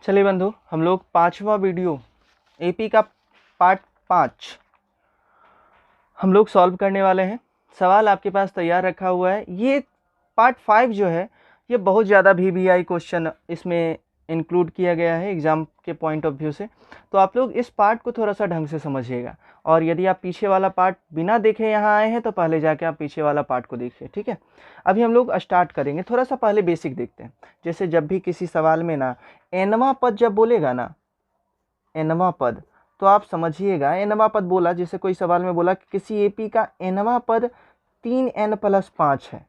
चलिए बंधु, हम लोग 5वां वीडियो एपी का पार्ट 5 हम लोग सॉल्व करने वाले हैं। सवाल आपके पास तैयार रखा हुआ है। ये पार्ट 5 जो है ये बहुत ज़्यादा वीवीआई क्वेश्चन इसमें इंक्लूड किया गया है एग्ज़ाम के पॉइंट ऑफ व्यू से। तो आप लोग इस पार्ट को थोड़ा सा ढंग से समझिएगा, और यदि आप पीछे वाला पार्ट बिना देखे यहाँ आए हैं तो पहले जाके आप पीछे वाला पार्ट को देखिए, ठीक है। अभी हम लोग स्टार्ट करेंगे। थोड़ा सा पहले बेसिक देखते हैं। जैसे जब भी किसी सवाल में ना एनवां पद जब बोलेगा ना, एनवां पद, तो आप समझिएगा एनवां पद बोला, जैसे कोई सवाल में बोला कि किसी एपी का एनवां पद 3n+5 है,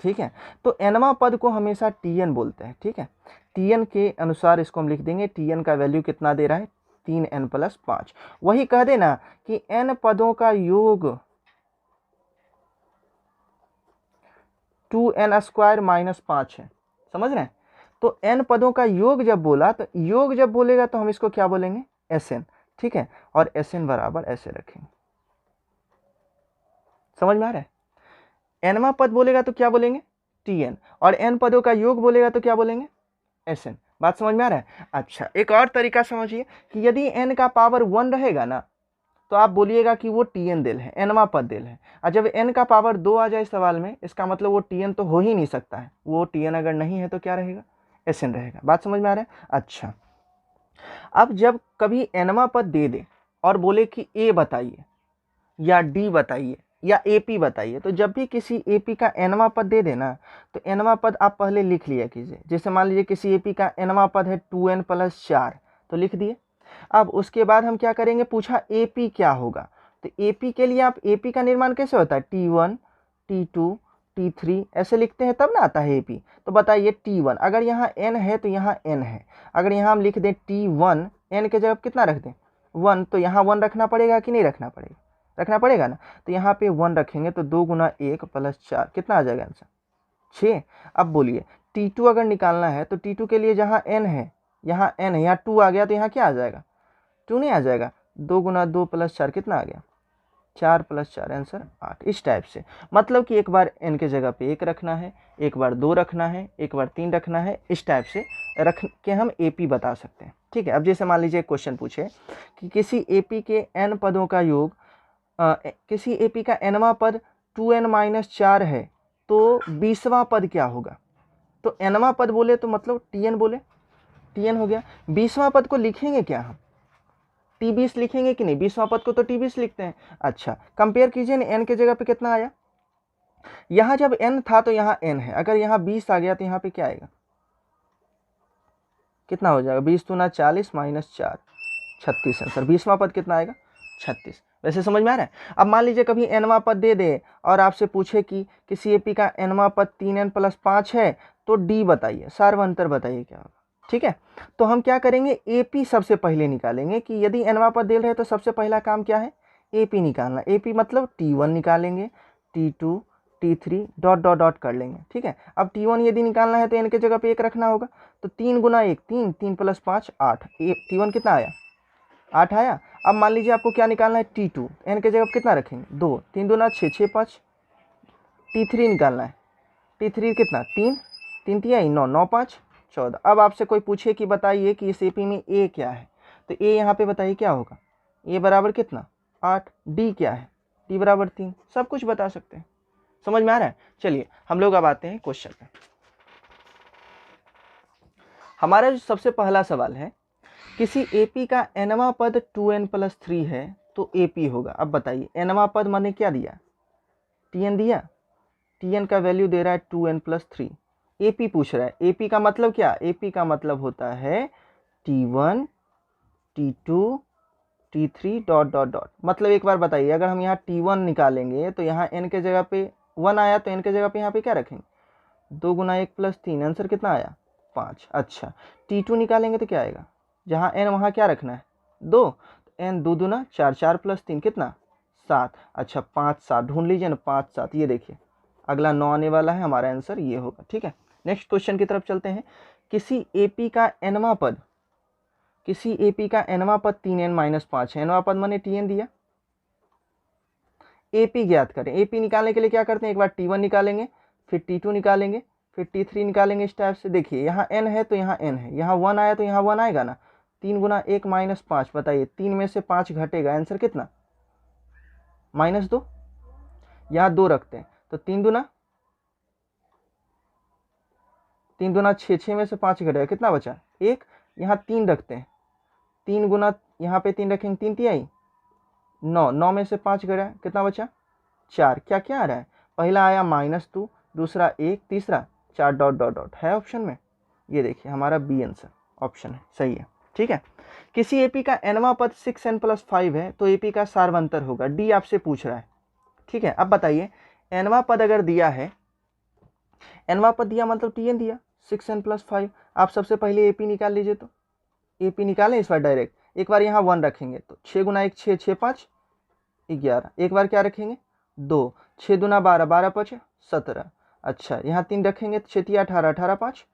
ठीक है। तो एनवां पद को हमेशा टीएन बोलते हैं, ठीक है। टीएन के अनुसार इसको हम लिख देंगे। टीएन का वैल्यू कितना दे रहा है? 3n+5। वही कह देना कि n पदों का योग 2n² - 5 है, समझ रहे हैं। तो n पदों का योग जब बोला, तो योग जब बोलेगा तो हम इसको क्या बोलेंगे? Sn, ठीक है। और Sn बराबर ऐसे रखेंगे। समझ में आ रहा है? nवां पद बोलेगा तो क्या बोलेंगे? Tn, और n पदों का योग बोलेगा तो क्या बोलेंगे? Sn। बात समझ में आ रहा है? अच्छा, एक और तरीका समझिए कि यदि n का पावर 1 रहेगा ना, तो आप बोलिएगा कि वो Tn दिल है, nवां पद दिल है। और जब n का पावर 2 आ जाए सवाल में, इसका मतलब वो Tn तो हो ही नहीं सकता है। वो Tn अगर नहीं है तो क्या रहेगा? Sn रहेगा। बात समझ में आ रहा है? अच्छा, अब जब कभी nवां पद दे दे और बोले कि a बताइए या d बताइए या AP बताइए, तो जब भी किसी AP का nवां पद दे देना, तो nवां पद आप पहले लिख लिया कीजिए। जैसे मान लीजिए किसी AP का nवां पद है 2n+4, तो लिख दिए। अब उसके बाद हम क्या करेंगे? पूछा AP क्या होगा, तो AP के लिए आप AP का निर्माण कैसे होता है? T1, T2, T3 ऐसे लिखते हैं, तब ना आता है AP। तो बताइए T1, अगर यहाँ n है तो यहाँ n है। अगर यहाँ हम लिख दें T1, n के जगह कितना रख दें? 1, तो यहाँ 1 रखना पड़ेगा कि नहीं रखना पड़ेगा? रखना पड़ेगा ना। तो यहाँ पे 1 रखेंगे तो 2 × 1 + 4 कितना आ जाएगा आंसर? 6। अब बोलिए T2 अगर निकालना है तो T2 के लिए जहाँ n है, यहाँ n है, यहाँ 2 आ गया तो यहाँ क्या आ जाएगा? 2 नहीं आ जाएगा। 2 × 2 + 4 कितना आ गया? 4 + 4 आंसर 8। इस टाइप से, मतलब कि एक बार n के जगह पे 1 रखना है, एक बार 2 रखना है, एक बार 3 रखना है। इस टाइप से रख के हम AP बता सकते हैं, ठीक है। अब जैसे मान लीजिए क्वेश्चन पूछे कि किसी AP के n पदों का योग, किसी AP का nवां पद 2n-4 है, तो 20वां पद क्या होगा? तो nवां पद बोले तो मतलब Tn बोले, Tn हो गया। 20वां पद को लिखेंगे क्या हम? T20 लिखेंगे कि नहीं? 20वां पद को तो T20 लिखते हैं। अच्छा, कंपेयर कीजिए ना, n के जगह पे कितना आया? यहाँ जब n था तो यहाँ n है, अगर यहाँ 20 आ गया तो यहाँ पे क्या आएगा? कितना हो जाएगा? 20 दूना 40 -4 36 आंसर। 20वां पद कितना आएगा? 36। वैसे समझ में आ रहा है? अब मान लीजिए कभी nवां पद दे दे और आपसे पूछे कि किसी AP का nवां पद 3n+5 है, तो D बताइए, सार्वंतर बताइए क्या होगा, ठीक है। तो हम क्या करेंगे? AP सबसे पहले निकालेंगे कि यदि nवां पद दे रहे तो सबसे पहला काम क्या है? AP निकालना। AP मतलब T1 निकालेंगे, T2, T3 dot dot dot कर लेंगे, ठीक है। अब T1 यदि निकालना है तो n के जगह पे 1 रखना होगा, तो 3 × 1 3, 3 + 5 8। T1 कितना आया? 8 आया। अब मान लीजिए आपको क्या निकालना है? T2, n के जगह कितना रखेंगे? 2, 3 दूना 6, 6 5। T3 निकालना है। T3 कितना? 3, 3 तिया 9, 9 5 14। अब आपसे कोई पूछे कि बताइए कि इस AP में A क्या है, तो A यहाँ पे बताइए क्या होगा? A बराबर कितना? 8। D क्या है? D बराबर 3। सब कुछ बता सकते हैं। समझ में आ रहा है? चलिए हम लोग अब आते हैं क्वेश्चन पे। हमारा जो सबसे पहला सवाल है, किसी AP का nवां पद 2n+3 है, तो AP होगा। अब बताइए nवां पद माने क्या दिया? Tn दिया। Tn का वैल्यू दे रहा है 2n+3। AP पूछ रहा है। AP का मतलब क्या? AP का मतलब होता है T1, T2, T3 dot dot dot. मतलब एक बार बताइए, अगर हम यहाँ T1 निकालेंगे तो यहाँ n के जगह पे 1 आया, तो n के जगह पे यहाँ पे क्या रखेंगे? 2 × 1 + 3, आंसर कितना आया? 5। अच्छा, T2 निकालेंगे तो क्या आएगा? जहाँ n वहाँ क्या रखना है? 2। n 2 दूना 4, 4 + 3 कितना? 7। अच्छा, 5 7 ढूंढ लीजिए ना, 5 7। ये देखिए अगला 9 आने वाला है, हमारा आंसर ये होगा, ठीक है। नेक्स्ट क्वेश्चन की तरफ चलते हैं। किसी AP का nवां पद, किसी AP का nवां पद 3n-5 है। nवां पद माने Tn दिया। AP ज्ञात करें। AP निकालने के लिए क्या करते हैं? एक बार T1 निकालेंगे, फिर T2 निकालेंगे, फिर T3 निकालेंगे इस टाइप से। देखिए यहाँ n है तो यहाँ n है, यहाँ 1 आया तो यहाँ 1 आएगा ना। 3 गुना 1 माइनस 5, बताइए 3 में से 5 घटेगा, आंसर कितना -2। यहाँ 2 रखते हैं तो 3 दूना 6, 6 में से 5 घटेगा, कितना बचा 1। यहाँ 3 रखते हैं, 3 गुना यहाँ पे 3 रखेंगे, 3 तिहाई 9, 9 में से 5 घटा, कितना बचा 4। क्या क्या आ रहा है, पहला आया -2, दूसरा 1, तीसरा 4 डॉट डॉट डॉट है ऑप्शन में। ये देखिए हमारा बी आंसर ऑप्शन है, सही है। ठीक है, किसी एपी का nवां पद 6n + 5 है तो एपी का सार्वंतर होगा, डी आपसे पूछ रहा है। ठीक है, अब बताइए nवां पद अगर दिया है, nवां पद दिया मतलब tn दिया 6n + 5, आप सबसे पहले एपी निकाल लीजिए। तो एपी निकालें इस बार डायरेक्ट, एक बार यहाँ 1 रखेंगे तो 6 गुना 1 6, 6 5 11, एक बार क्या रखेंगे 2, 6 दूना 12, 12 5 17। अच्छा यहाँ 3 रखेंगे तो 6 3 18, 18 5,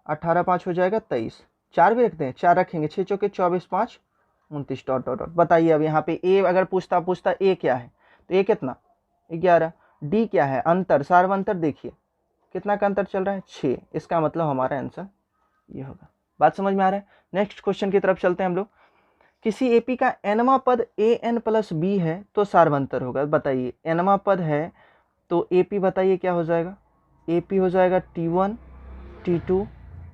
18 5 हो जाएगा 23। 4 भी रखते हैं, 4 रखेंगे 6 चौके 24 5 29 डॉट डॉट डॉट। बताइए अब यहाँ पे ए अगर पूछता ए क्या है तो ए कितना 11, डी क्या है अंतर सार्वंतर, देखिए कितना का अंतर चल रहा है 6, इसका मतलब हमारा आंसर ये होगा। बात समझ में आ रहा है। नेक्स्ट क्वेश्चन की तरफ चलते हैं हम लोग। किसी एपी का nवां पद an + b है तो सार्वंतर होगा। बताइए nवां पद है तो एपी बताइए क्या हो जाएगा, एपी हो जाएगा T1 T2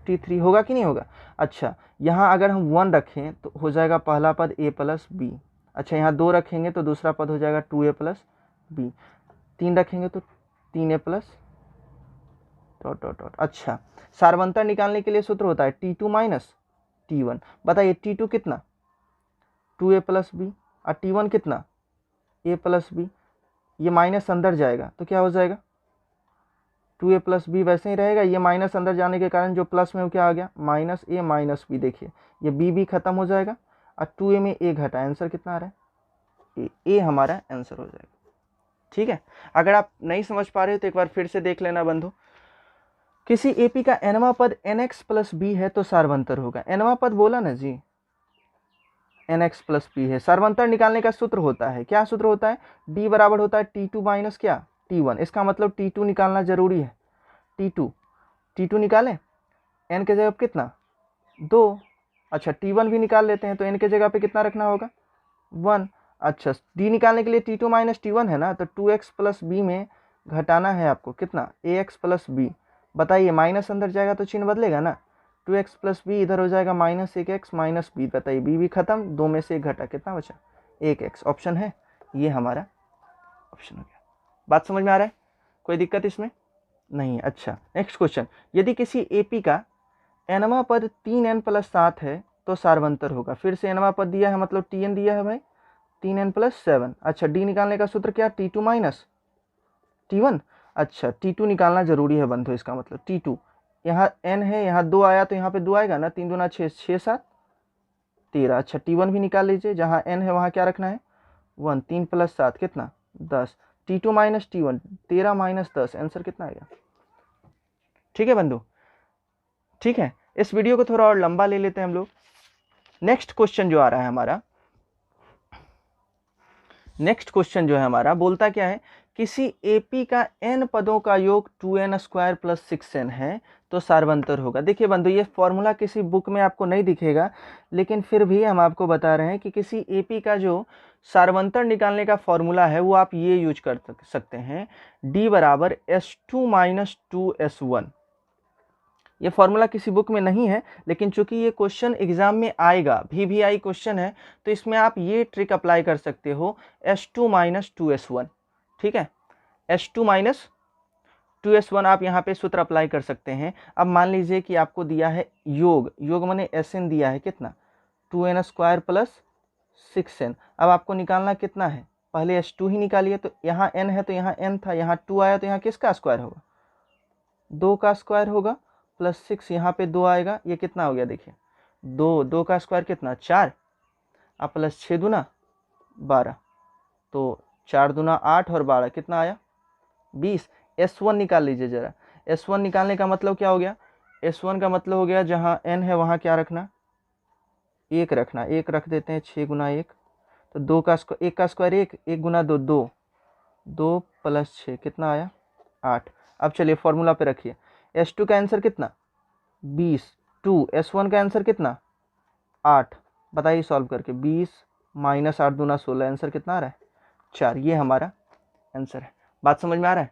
T3, होगा कि नहीं होगा। अच्छा यहाँ अगर हम 1 रखें तो हो जाएगा पहला पद a + b। अच्छा यहाँ 2 रखेंगे तो दूसरा पद हो जाएगा 2a + b। 3 रखेंगे तो 3a + डॉट डॉट डॉट। अच्छा सार्वंतर निकालने के लिए सूत्र होता है T2 - T1। बताइए T2 कितना 2a + b और T1 कितना a + b। ये माइनस अंदर जाएगा तो क्या हो जाएगा 2a + b वैसे ही रहेगा, ये माइनस अंदर जाने के कारण जो प्लस में वो क्या आ गया -a - b। देखिए ये b खत्म हो जाएगा और 2a में a घटा, आंसर कितना आ रहा है ए हमारा आंसर हो जाएगा। ठीक है, अगर आप नहीं समझ पा रहे हो तो एक बार फिर से देख लेना बंधु। किसी एपी का nवां पद nx + b है तो सार्वंतर होगा। nवां पद बोला ना जी, nx + b है। सार्वंतर निकालने का सूत्र होता है, क्या सूत्र होता है, d बराबर होता है T2 - क्या T1। इसका मतलब T2 निकालना जरूरी है। T2 निकालें, n के जगह पे कितना 2। अच्छा T1 भी निकाल लेते हैं तो n के जगह पे कितना रखना होगा 1। अच्छा d निकालने के लिए T2 - T1 है ना, तो 2x + b में घटाना है आपको कितना ax + b। बताइए माइनस अंदर जाएगा तो चिन्ह बदलेगा ना, 2x + b इधर हो जाएगा -1x - b। बताइए b भी खत्म, 2 में से 1 घटा, कितना बचा 1x। ऑप्शन है ये हमारा ऑप्शन हो गया। बात समझ में आ रहा है, कोई दिक्कत इसमें नहीं है। अच्छा नेक्स्ट क्वेश्चन, यदि किसी एपी का nवां पद 3n + 7 है तो सार्वंतर होगा। फिर से nवां पद दिया है मतलब tn दिया है भाई 3n + 7। अच्छा डी निकालने का सूत्र क्या T2 - T1। अच्छा T2 निकालना जरूरी है बंधु, इसका मतलब T2 यहाँ n है, यहाँ 2 आया तो यहाँ पे 2 आएगा ना, 3 दूना 6 6 7 13। अच्छा T1 भी निकाल लीजिए, जहाँ n है वहाँ क्या रखना है 1, 3 + 7 कितना 10। T2 - T1 13 - 10, आंसर कितना आएगा। ठीक है बंधु, ठीक है, इस वीडियो को थोड़ा और लंबा ले लेते हैं हम लोग। नेक्स्ट क्वेश्चन जो आ रहा है हमारा, नेक्स्ट क्वेश्चन जो है हमारा बोलता क्या है, किसी एपी का n पदों का योग 2n² + 6n है तो सार्वंतर होगा। देखिए बंधु ये फॉर्मूला किसी बुक में आपको नहीं दिखेगा, लेकिन फिर भी हम आपको बता रहे हैं कि किसी एपी का जो सार्वंतर निकालने का फॉर्मूला है वो आप ये यूज कर सकते हैं, d = S2 - 2S1। ये फॉर्मूला किसी बुक में नहीं है, लेकिन चूंकि ये क्वेश्चन एग्जाम में आएगा, VVI क्वेश्चन है, तो इसमें आप ये ट्रिक अप्लाई कर सकते हो S2 - 2S1। ठीक है, S2 - 2S1 आप यहाँ पे सूत्र अप्लाई कर सकते हैं। अब मान लीजिए कि आपको दिया है योग माने Sn दिया है कितना 2n² + 6n। अब आपको निकालना कितना है, पहले S2 ही निकालिए। तो यहाँ n है तो यहाँ n था, यहाँ 2 आया तो यहाँ किसका स्क्वायर होगा 2 का स्क्वायर होगा +6, यहाँ पे 2 आएगा, ये कितना हो गया देखिए 2 का स्क्वायर कितना 4 अब +6 दूना 12, तो 4 दूना 8 और 12 कितना आया 20। S1 निकाल लीजिए जरा। S1 निकालने का मतलब क्या हो गया, S1 का मतलब हो गया जहाँ n है वहाँ क्या रखना 1 रखना, 1 रख देते हैं 6 गुना 1, तो 2 का स्क्वायर 1 का स्क्वायर 1, 1 गुना 2 2 2 + 6 कितना आया 8। अब चलिए फॉर्मूला पे रखिए, S2 का आंसर कितना 20, 2 S1 का आंसर कितना 8। बताइए सॉल्व करके 20 - 8 दूना 16, आंसर कितना आ रहा है 4। ये हमारा आंसर है। बात समझ में आ रहा है।